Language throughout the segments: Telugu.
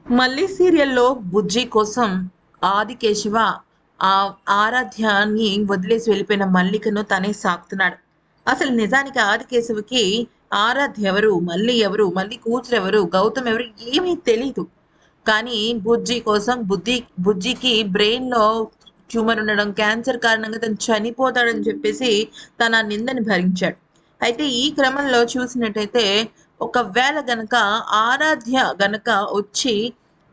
మళ్ళీ సీరియల్‌లో బుజ్జి కోసం ఆదికేశవ ఆరాధ్యని వదిలేసి వెళ్ళిపోయిన మల్లికను తనే సాకుతున్నాడు. అసలు నిజానికి ఆదికేశవకి ఆరాధ్య ఎవరు? మల్లి ఎవరు? మల్లి కూతురెవరు? గౌతమ్ ఎవరు? ఏమీ తెలీదు. కానీ బుజ్జి కోసం బుజ్జికి బ్రెయిన్‌లో ట్యూమర్ ఉండడం, క్యాన్సర్ కారణంగా తను చనిపోతాడని చెప్పేసి తను ఆ నిందని భరించాడు. అయితే ఈ క్రమంలో చూసినట్టయితే ఒకవేళ గనక ఆరాధ్య గనక వచ్చి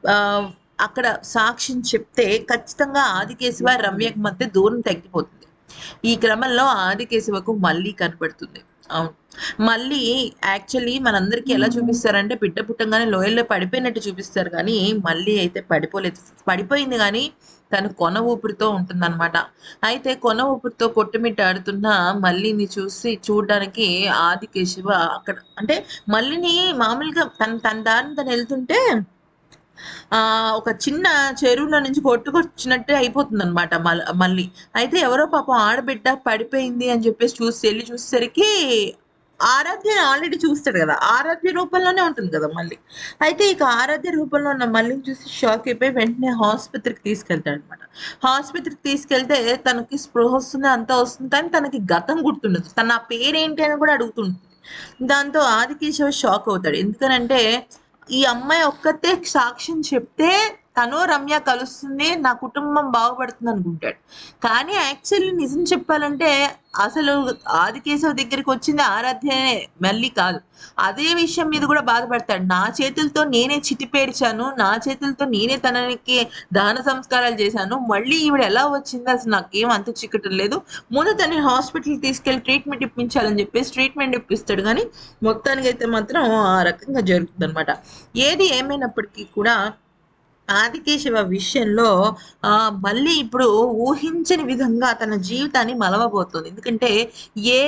ఆహ్, అక్కడ సాక్ష్యం చెప్తే ఖచ్చితంగా ఆదికేశవ, రమ్యకి మధ్య దూరం తగ్గిపోతుంది. ఈ క్రమంలో ఆదికేశవకు మళ్ళీ కనపడుతుంది. అవును. మళ్ళీ యాక్చువల్లీ మనందరికీ ఎలా చూపిస్తారంటే బిడ్డ పుట్టంగానే లోయల్లో పడిపోయినట్టు చూపిస్తారు గానీ, మళ్ళీ అయితే పడిపోలేదు. పడిపోయింది గానీ, తను కొన ఊపిరితో ఉంటుందనమాట. అయితే కొన ఊపిరితో కొట్టుమిట్టాడుతున్న మల్లిని చూడ్డానికి ఆదికేశవ అక్కడ అంటే మల్లిని మామూలుగా తన దారిన తనెళ్తుంటే ఒక చిన్న చెరువులో నుంచి కొట్టుకొచ్చినట్టే అయిపోతుందనమాట మళ్ళీ. అయితే ఎవరో పాపం ఆడబిడ్డ పడిపోయింది అని చెప్పేసి ఎళ్లి చూసేసరికి ఆరాధ్యని ఆల్రెడీ చూస్తాడు గదా! ఆరాధ్య రూపంలోనే ఉంటుంది గదా మళ్ళీ. అయితే ఇక ఆరాధ్య రూపంలో ఉన్న మల్లిని చూసి షాక్ అయిపోయి వెంటనే ఆస్పత్రికి తీసుకెళ్తాడనమాట. ఆస్పత్రికి తీసుకెళ్తే తనకి స్పృహొస్తుంది, అంతా వస్తుంది. కానీ తనకి గతం గుర్తుండదు. తన నా పేరేంటి అని కూడా అడుగుతుంటుంది. దాంతో ఆదికేశవ షాక్ అవుతాడు. ఎందుకనంటే ఈ అమ్మాయి ఒక్కతే సాక్ష్యం చెప్తే తను, రమ్య కలుస్తుంది. నా కుటుంబం బాగుపడుతుందనుకుంటాడు. కానీ యాక్చువల్లీ నిజం చెప్పాలంటే అసలు ఆదికేశవ్ దగ్గరికొచ్చింది ఆరాధ్యనే మళ్ళీ కాదు. అదే విషయం మీద గూడా బాధపడతాడు. నా చేతులతో నేనే చితి పేర్చాను. నా చేతులతో నేనే తనకి దహన సంస్కారాలు చేశాను. మళ్ళీ ఈవిడ ఎలా వచ్చింది అసలు నాకేం అంతు చిక్కటం లేదు. ముందు తనని హాస్పిటల్‌కి తీసుకెళ్ళి ట్రీట్‌మెంట్ ఇప్పించాలని చెప్పేసి ట్రీట్‌మెంట్ ఇప్పిస్తాడు గానీ, మొత్తానికైతే మాత్రం ఆ రకంగా జరుగుతుందనమాట. ఏది ఏమైనప్పటికీ కూడా ఆదికేశవ విషయంలో మళ్ళీ ఇప్పుడు ఊహించని విధంగా తన జీవితాన్ని మలవబోతుంది. ఎందుకంటే ఏ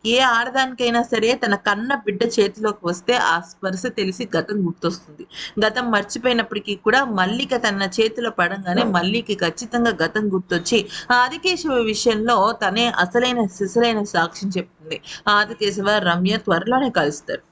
ఏ ఆడదానికైనా సరే తన కన్న బిడ్డ చేతిలోకి వస్తే ఆ స్పర్శ తెలిసి గతం గుర్తొస్తుంది. గతం మర్చిపోయినప్పటికీ కూడా మల్లిక తన చేతిలో పడంగానే మల్లికి ఖచ్చితంగా గతం గుర్తొచ్చి ఆదికేశవ విషయంలో తనే అసలైన సిసలైన సాక్ష్యం చెప్తుంది. ఆదికేశవ, రమ్య త్వరలోనే కలుస్తారు.